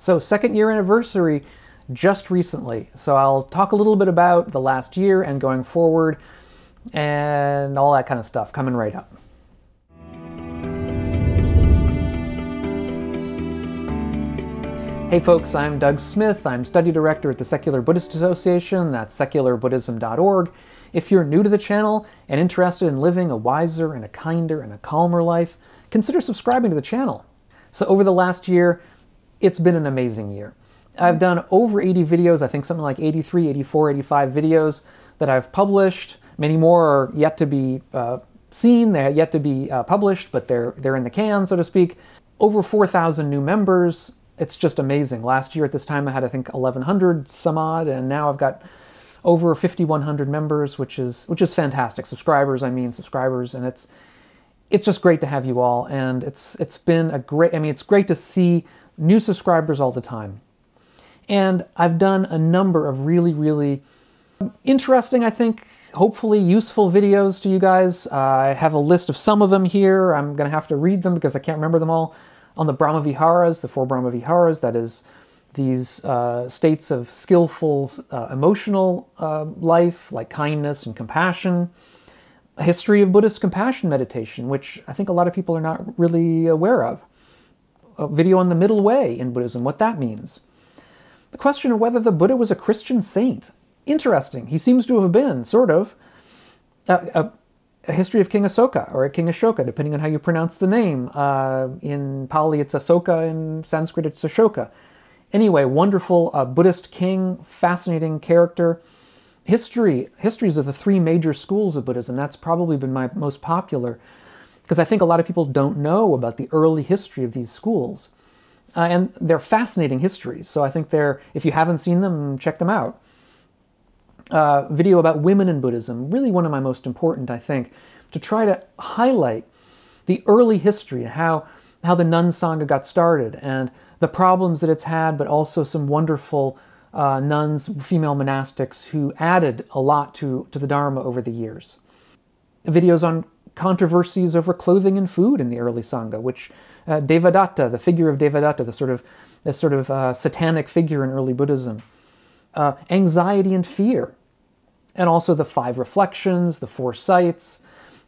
So second year anniversary just recently. So I'll talk a little bit about the last year and going forward and all that kind of stuff coming right up. Hey folks, I'm Doug Smith. I'm study director at the Secular Buddhist Association. That's secularbuddhism.org. If you're new to the channel and interested in living a wiser and a kinder and a calmer life, consider subscribing to the channel. So over the last year, it's been an amazing year. I've done over 80 videos, I think something like 83, 84, 85 videos that I've published. Many more are yet to be seen, they're yet to be published, but they're in the can, so to speak. Over 4,000 new members. It's just amazing. Last year at this time I had, I think, 1,100 some odd, and now I've got over 5,100 members, which is fantastic. Subscribers, and it's just great to have you all, and it's been a great, it's great to see new subscribers all the time. And I've done a number of really interesting, I think, hopefully useful videos to you guys. I have a list of some of them here. I'm going to have to read them because I can't remember them all. On the Brahma Viharas, the 4 Brahma Viharas, that is these states of skillful emotional life, like kindness and compassion. A history of Buddhist compassion meditation, which I think a lot of people are not really aware of. A video on the middle way in Buddhism, what that means. The question of whether the Buddha was a Christian saint. Interesting. He seems to have been, sort of. A history of King Asoka, or King Ashoka, depending on how you pronounce the name. In Pali it's Asoka, in Sanskrit it's Ashoka. Anyway, wonderful Buddhist king, fascinating character. Histories of the 3 major schools of Buddhism, that's probably been my most popular, because I think a lot of people don't know about the early history of these schools. And they're fascinating histories, so I think if you haven't seen them, check them out. Video about women in Buddhism, really one of my most important, I think, to try to highlight the early history and how the Nun Sangha got started and the problems that it's had, but also some wonderful nuns, female monastics who added a lot to the Dharma over the years. Videos on controversies over clothing and food in the early Sangha, which Devadatta, the figure of Devadatta, this sort of satanic figure in early Buddhism. Anxiety and fear, and also the 5 reflections, the 4 sights,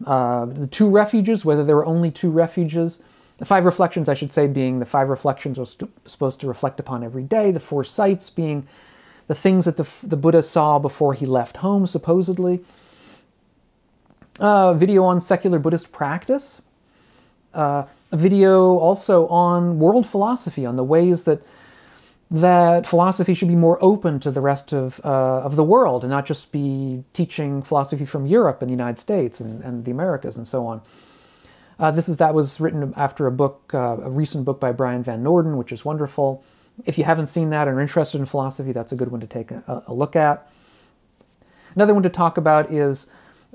the 2 refuges, whether there were only 2 refuges. The 5 reflections, I should say, being the 5 reflections was supposed to reflect upon every day, the 4 sights being the things that the Buddha saw before he left home, supposedly. A video on secular Buddhist practice. A video also on world philosophy, on the ways that philosophy should be more open to the rest of the world and not just be teaching philosophy from Europe and the United States and the Americas and so on. That was written after a recent book by Brian Van Norden, which is wonderful. If you haven't seen that and are interested in philosophy, that's a good one to take a look at. Another one to talk about is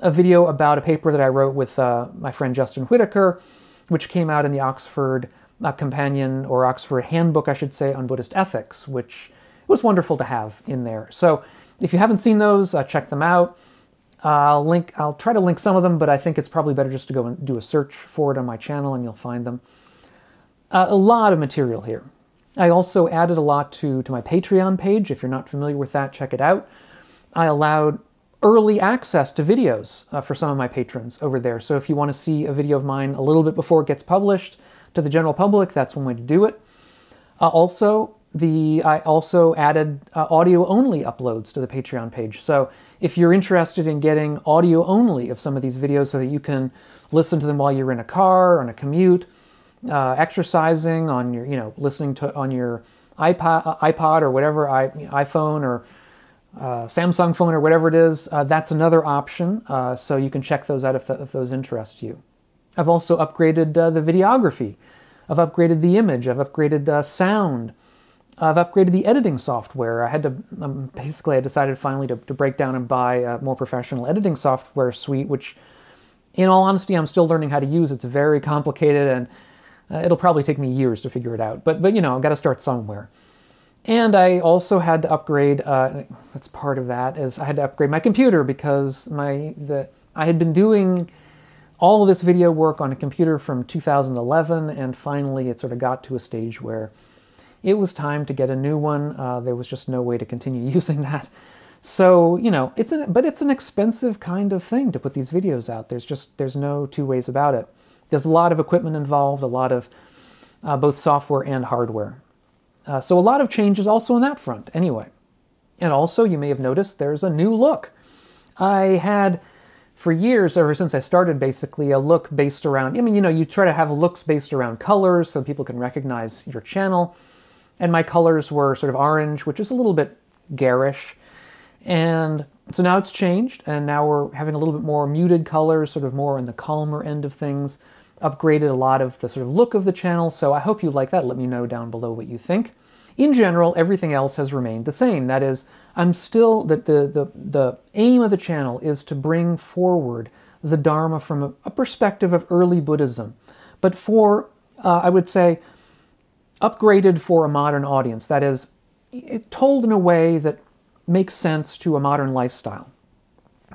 a video about a paper that I wrote with my friend Justin Whitaker, which came out in the Oxford Companion, or Oxford Handbook, I should say, on Buddhist ethics, which was wonderful to have in there. So if you haven't seen those, check them out. I'll try to link some of them, but I think it's probably better just to go and do a search for it on my channel and you'll find them. A lot of material here. I also added a lot to my Patreon page. If you're not familiar with that, check it out. I allowed early access to videos for some of my patrons over there. So if you want to see a video of mine a little bit before it gets published to the general public, that's one way to do it. I also added audio-only uploads to the Patreon page. So if you're interested in getting audio-only of some of these videos so that you can listen to them while you're in a car, on a commute, exercising, on your, listening to on your iPod or whatever, iPhone or Samsung phone or whatever it is, that's another option. So you can check those out if those interest you. I've also upgraded the videography. I've upgraded the image. I've upgraded sound. I've upgraded the editing software. I decided finally to break down and buy a more professional editing software suite, which, in all honesty, I'm still learning how to use. It's very complicated, and it'll probably take me years to figure it out. But I've got to start somewhere. And I also had to upgrade. That's part of that. Is I had to upgrade my computer because I had been doing all of this video work on a computer from 2011, and finally it sort of got to a stage where it was time to get a new one. There was just no way to continue using that. So, you know, but it's an expensive kind of thing to put these videos out. There's no two ways about it. There's a lot of equipment involved, a lot of both software and hardware. So a lot of changes also on that front, anyway. And also, you may have noticed there's a new look. I had, for years, ever since I started, basically, a look based around, I mean, you know, you try to have looks based around colors so people can recognize your channel. And my colors were sort of orange, which is a little bit garish. And so now it's changed, and now we're having a little bit more muted colors, sort of more on the calmer end of things. Upgraded a lot of the sort of look of the channel, so I hope you like that. Let me know down below what you think. In general, everything else has remained the same. That is, I'm still, the aim of the channel is to bring forward the Dharma from a perspective of early Buddhism, but for, I would say, upgraded for a modern audience. That is, told in a way that makes sense to a modern lifestyle.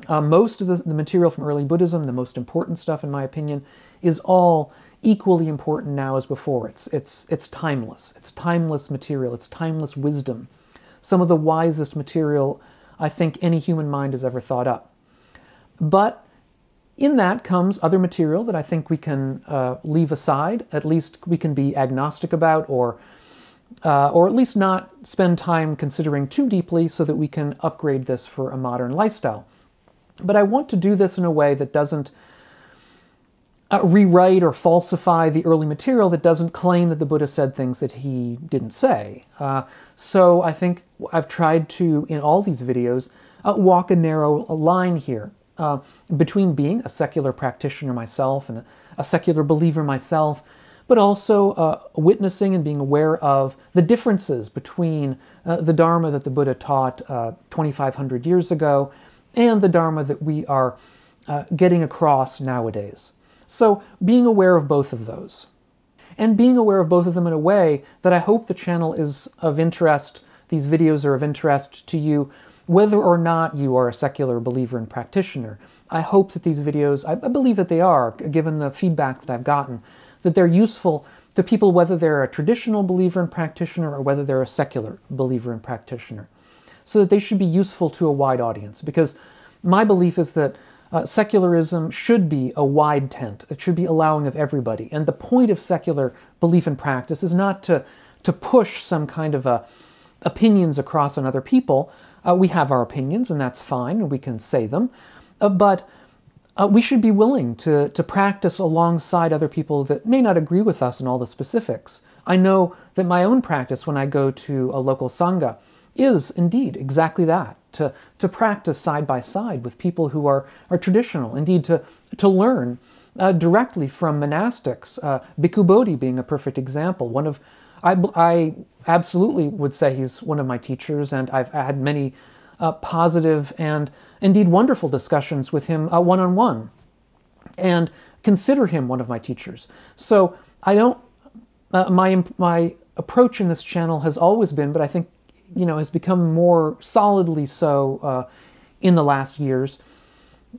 Most of the material from early Buddhism, the most important stuff in my opinion, is all equally important now as before. It's timeless. It's timeless material. It's timeless wisdom. Some of the wisest material I think any human mind has ever thought up. But in that comes other material that I think we can leave aside. At least we can be agnostic about, or at least not spend time considering too deeply, so that we can upgrade this for a modern lifestyle. But I want to do this in a way that doesn't rewrite or falsify the early material, that doesn't claim that the Buddha said things that he didn't say. So I think I've tried to, in all these videos, walk a narrow line here between being a secular practitioner myself and a secular believer myself, but also witnessing and being aware of the differences between the Dharma that the Buddha taught 2,500 years ago and the Dharma that we are getting across nowadays. So being aware of both of those. And being aware of both of them in a way that I hope the channel is of interest, these videos are of interest to you, whether or not you are a secular believer and practitioner. I hope that these videos, I believe that they are, given the feedback that I've gotten, that they're useful to people whether they're a traditional believer and practitioner or whether they're a secular believer and practitioner. So that they should be useful to a wide audience. Because my belief is that secularism should be a wide tent. It should be allowing of everybody. And the point of secular belief and practice is not to push some kind of opinions across on other people. We have our opinions, and that's fine, and we can say them. But we should be willing to practice alongside other people that may not agree with us in all the specifics. I know that my own practice when I go to a local sangha is indeed exactly that, to practice side by side with people who are traditional, indeed to learn directly from monastics, Bhikkhu Bodhi being a perfect example. I absolutely would say he's one of my teachers, and I've had many positive and indeed wonderful discussions with him one-on-one, and consider him one of my teachers. So I don't, my approach in this channel has always been, but I think, you know, has become more solidly so in the last years,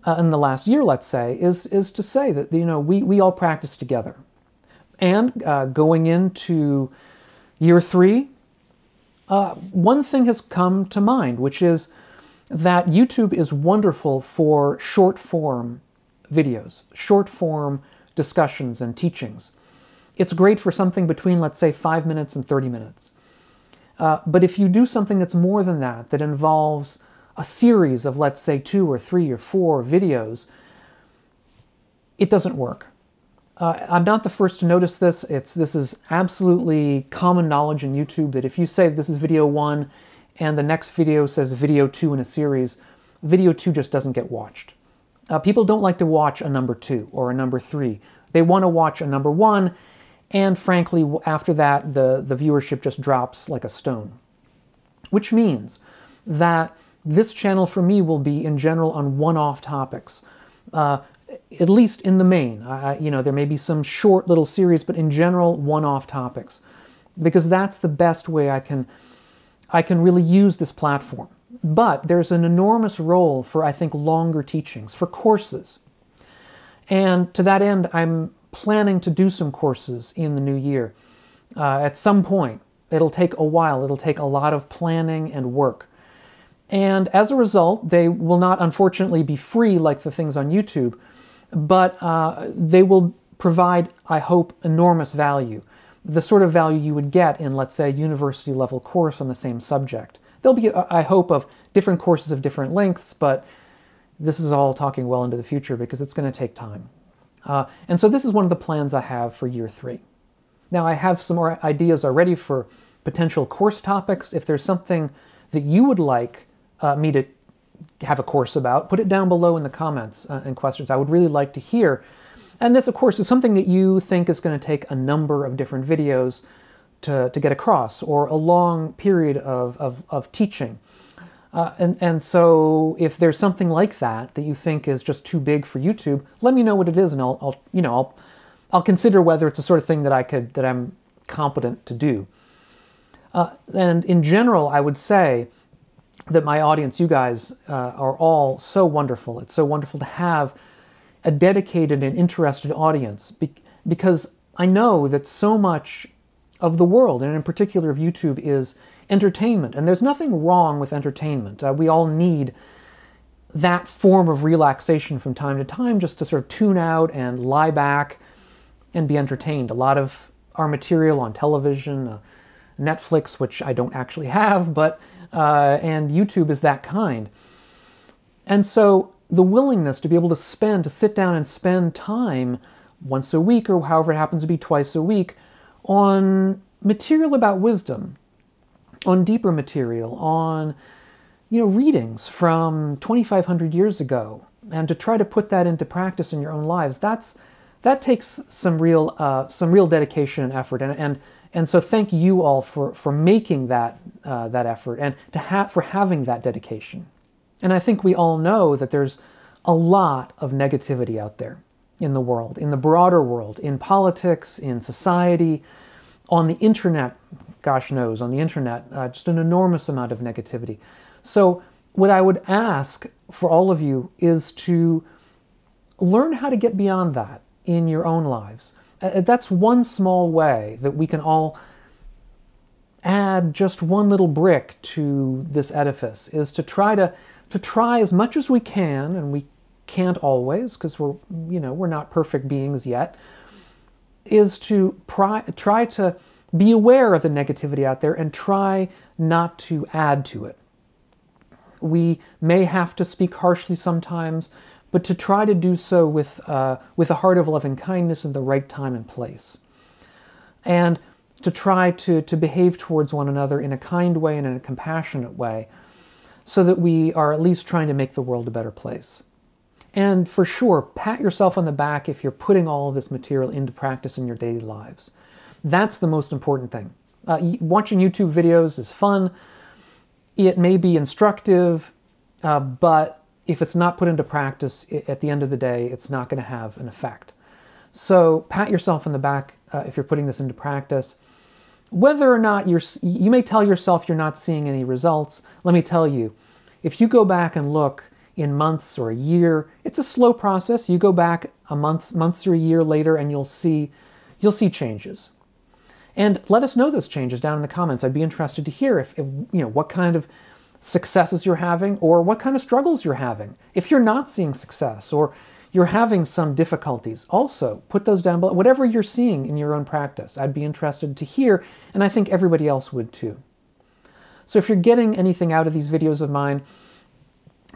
in the last year, let's say, is to say that, you know, we all practice together. And going into year 3, one thing has come to mind, which is that YouTube is wonderful for short-form videos, short-form discussions and teachings. It's great for something between, let's say, 5 minutes and 30 minutes. But if you do something that's more than that, that involves a series of, let's say, 2 or 3 or 4 videos, it doesn't work. I'm not the first to notice this. This is absolutely common knowledge in YouTube that if you say this is video 1 and the next video says video 2 in a series, video 2 just doesn't get watched. People don't like to watch a number 2 or a number 3. They want to watch a number 1, and frankly, after that, the viewership just drops like a stone. Which means that this channel for me will be in general on one-off topics. At least in the main. You know, there may be some short little series, but in general, one-off topics. Because that's the best way I can really use this platform. But there's an enormous role for, I think, longer teachings, for courses. And to that end, I'm planning to do some courses in the new year at some point. It'll take a while. It'll take a lot of planning and work. And as a result, they will not, unfortunately, be free like the things on YouTube, but they will provide, I hope, enormous value. The sort of value you would get in, let's say, a university-level course on the same subject. There'll be, I hope, of different courses of different lengths, but this is all talking well into the future because it's going to take time. And so this is one of the plans I have for year 3. Now, I have some more ideas already for potential course topics. If there's something that you would like me to have a course about, put it down below in the comments and questions. I would really like to hear. And this, of course, is something that you think is going to take a number of different videos to get across, or a long period of teaching. And so if there's something like that that you think is just too big for YouTube, let me know what it is, and I'll consider whether it's the sort of thing that I'm competent to do. And in general, I would say that my audience, you guys, are all so wonderful. It's so wonderful to have a dedicated and interested audience, because I know that so much of the world, and in particular of YouTube, is entertainment. And there's nothing wrong with entertainment. We all need that form of relaxation from time to time, just to sort of tune out and lie back and be entertained. A lot of our material on television, Netflix, which I don't actually have, but and YouTube is that kind. And so the willingness to be able to sit down and spend time once a week, or however it happens to be twice a week, on material about wisdom, on deeper material, on readings from 2,500 years ago, and to try to put that into practice in your own lives, that takes some real dedication and effort. And so thank you all for making that effort, and for having that dedication. And I think we all know that there's a lot of negativity out there in the world, in the broader world, in politics, in society, on the internet, gosh knows, on the internet, just an enormous amount of negativity. So what I would ask for all of you is to learn how to get beyond that in your own lives. That's one small way that we can all add just one little brick to this edifice, is to try as much as we can, and we can't always because we're not perfect beings yet, is to try to be aware of the negativity out there and try not to add to it. We may have to speak harshly sometimes, but to try to do so with a heart of loving kindness in the right time and place. And to try to behave towards one another in a kind way and in a compassionate way, so that we are at least trying to make the world a better place. And for sure, pat yourself on the back if you're putting all of this material into practice in your daily lives. That's the most important thing. Watching YouTube videos is fun. It may be instructive, but if it's not put into practice, at the end of the day, it's not going to have an effect. So pat yourself on the back if you're putting this into practice. Whether or not you may tell yourself you're not seeing any results. Let me tell you, if you go back and look in months or a year, it's a slow process. You go back months or a year later, and you'll see changes. And let us know those changes down in the comments. I'd be interested to hear if what kind of successes you're having, or what kind of struggles you're having. If you're not seeing success, or you're having some difficulties, also put those down below. Whatever you're seeing in your own practice, I'd be interested to hear, and I think everybody else would too. So if you're getting anything out of these videos of mine,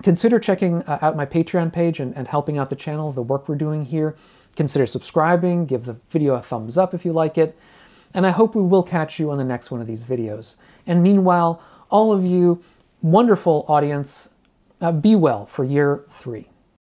consider checking out my Patreon page and helping out the channel, the work we're doing here. Consider subscribing, give the video a thumbs up if you like it, and I hope we will catch you on the next one of these videos. And meanwhile, all of you, wonderful audience, be well for year 3.